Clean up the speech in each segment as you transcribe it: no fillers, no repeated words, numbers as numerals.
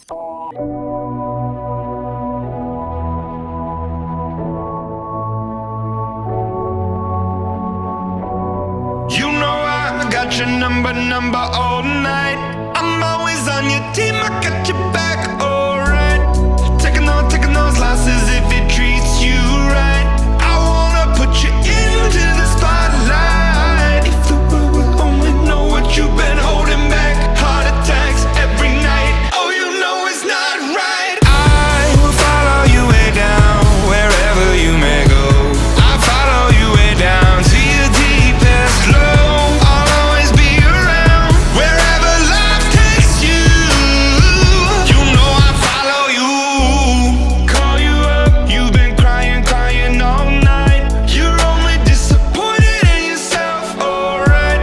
You know I got your number all night. I'm always on your team, I got your back, alright. Taking those losses if it treats you right. I wanna put you into the spotlight. If the world will only know what you've been holding back. Heart attacks every night, oh you know it's not right. I will follow you way down, wherever you may go. I follow you way down to your deepest low. I'll always be around, wherever life takes you. You know I follow you. Call you up, you've been crying all night. You're only disappointed in yourself, alright.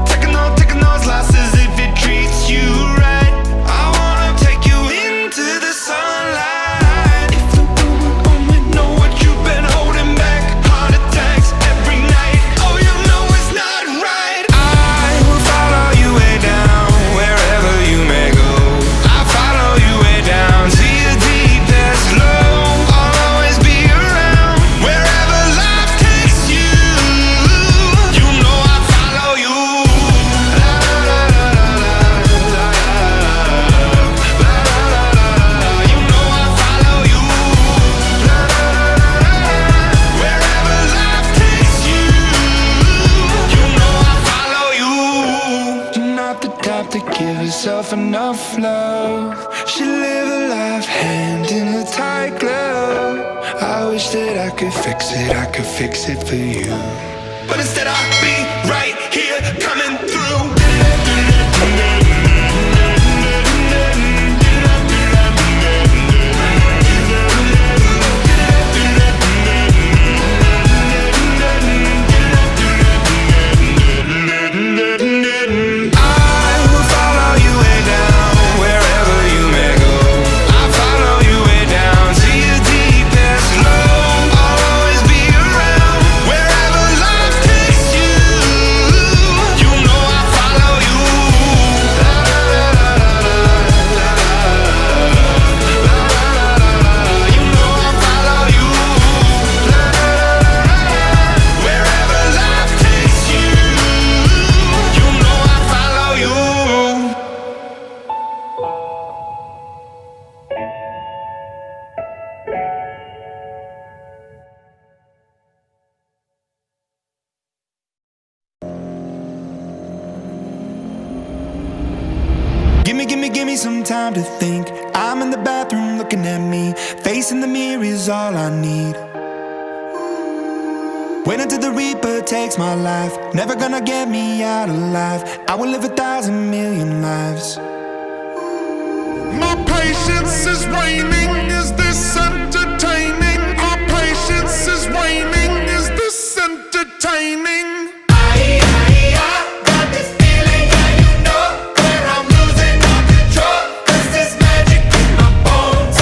Taking those losses if it treats you right. I wanna take you into the sunlight. If the world would only know what you've been holding back. Heart attacks every night, oh you know it's not right. I will follow you way down, wherever you may go. I follow you way down to your deepest low. I'll always be around, wherever life takes you. You know I follow you. La la la la la la la la la la. You know I follow you. La la la la la. Wherever life takes you. You know I follow you. You're not the type to give yourself enough love. Should live a life hand in a tight glove. I wish that I could fix it for you. But instead I'll be right here coming through. I will follow you way down, wherever you may go. I follow you way down to your deepest low. I'll always be around, wherever life takes you. You know I follow you. La la la la la la la. You know I follow you. La la la la. Wherever life takes you. You know I follow you. Give me some time to think. I'm in the bathroom looking at me. Facing the mirror is all I need. Wait until the Reaper takes my life. Never gonna get me out alive. I will live 1,000 million lives. My patience is waning, is this entertaining? Our patience is waning, is this entertaining? Got this feeling, yeah, you know, where I'm losing all control. 'Cause there's magic in my bones.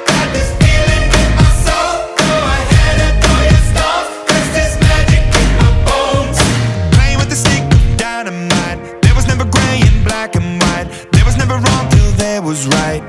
Got this feeling in my soul. Go ahead and throw your stones. 'Cause there's magic in my bones. Playing with the stick of dynamite. There was never gray and black and white. There was never wrong till there was right.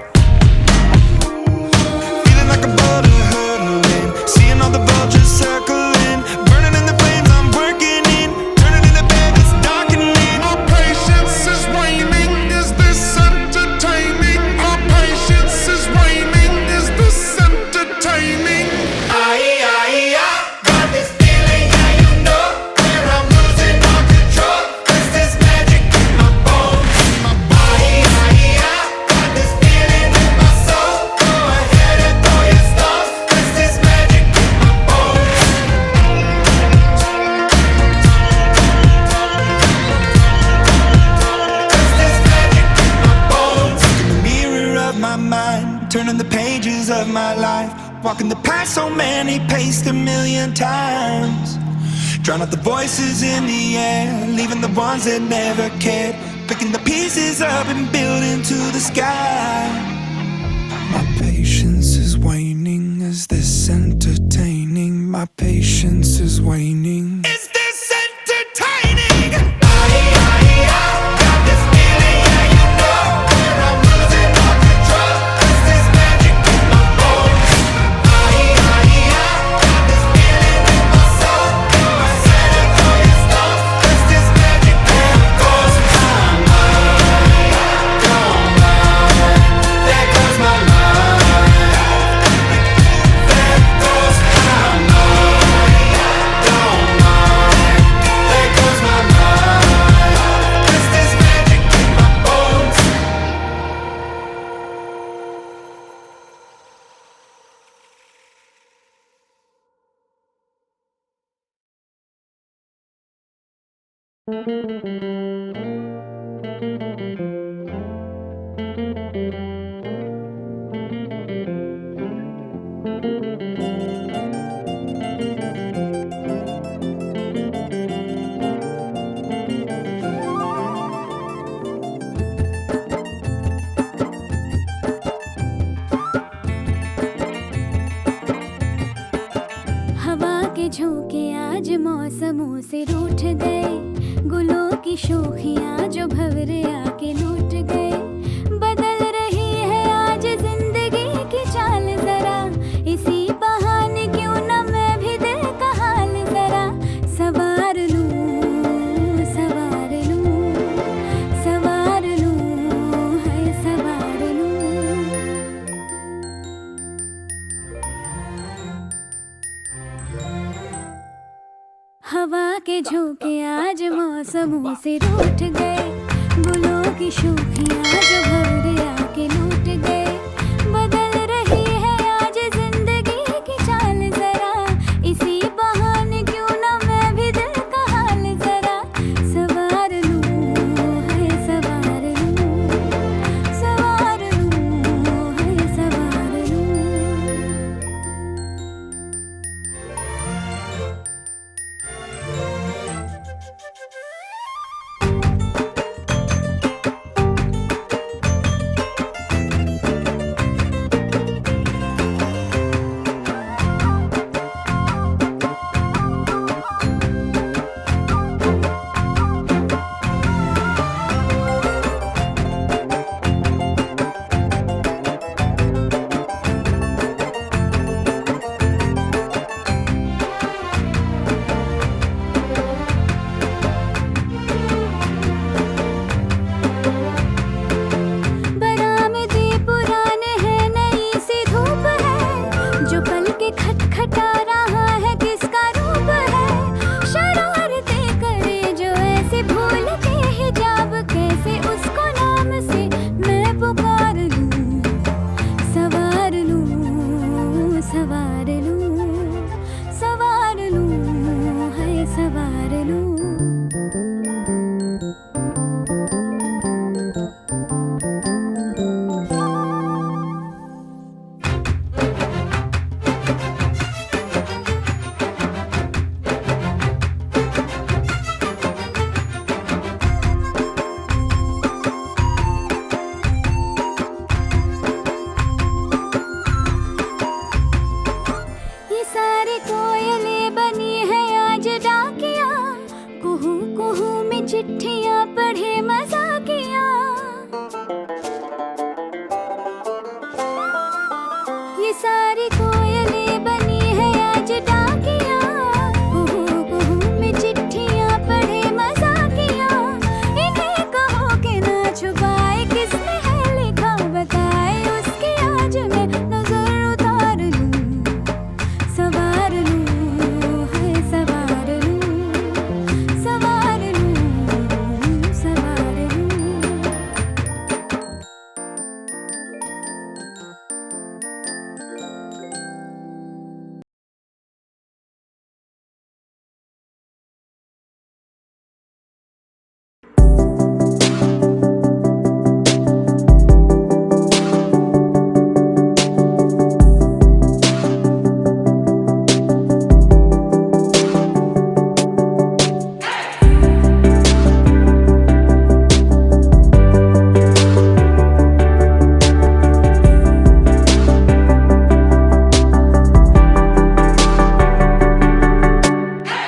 Feeling like a boulder hurtling. Seeing all the vultures circling. Burning in the flames I'm working in. Turning in the bed that's darkening. Our patience is waning, is this entertaining? Our patience is waning, is this entertaining? Got this feeling, yeah, you know, where I'm losing all control. 'Cause there's magic in my bones. Got this feeling in my soul. Go ahead and throw your stones. 'Cause there's magic in my bones. 'Cause there's magic in my bones. In the mirror of my mind, turning the pages of my life. Walking the path so many paced 1,000,000 times. Drown out the voices in the air, leaving the ones that never cared. Picking the pieces up and building to the sky. My patience is waning, is this entertaining? My patience is waning. Is this entertaining? Got this feeling, yeah, you know, where I'm हवा के झोंके आज मौसमों से रूठ गए, गुलों की शोखियां जो भंवरे आके लूट गए। बदल रही है आज जिंदगी की चाल जरा, इसी बहाने क्यों न मैं भी दिल का हाल जरा सवार लूं, सवार लूं, सवार लूं, है सवार लूं। हवा के झोंके आज मौसमों से रूठ गए, गुलों की शोखियां जो भंवरे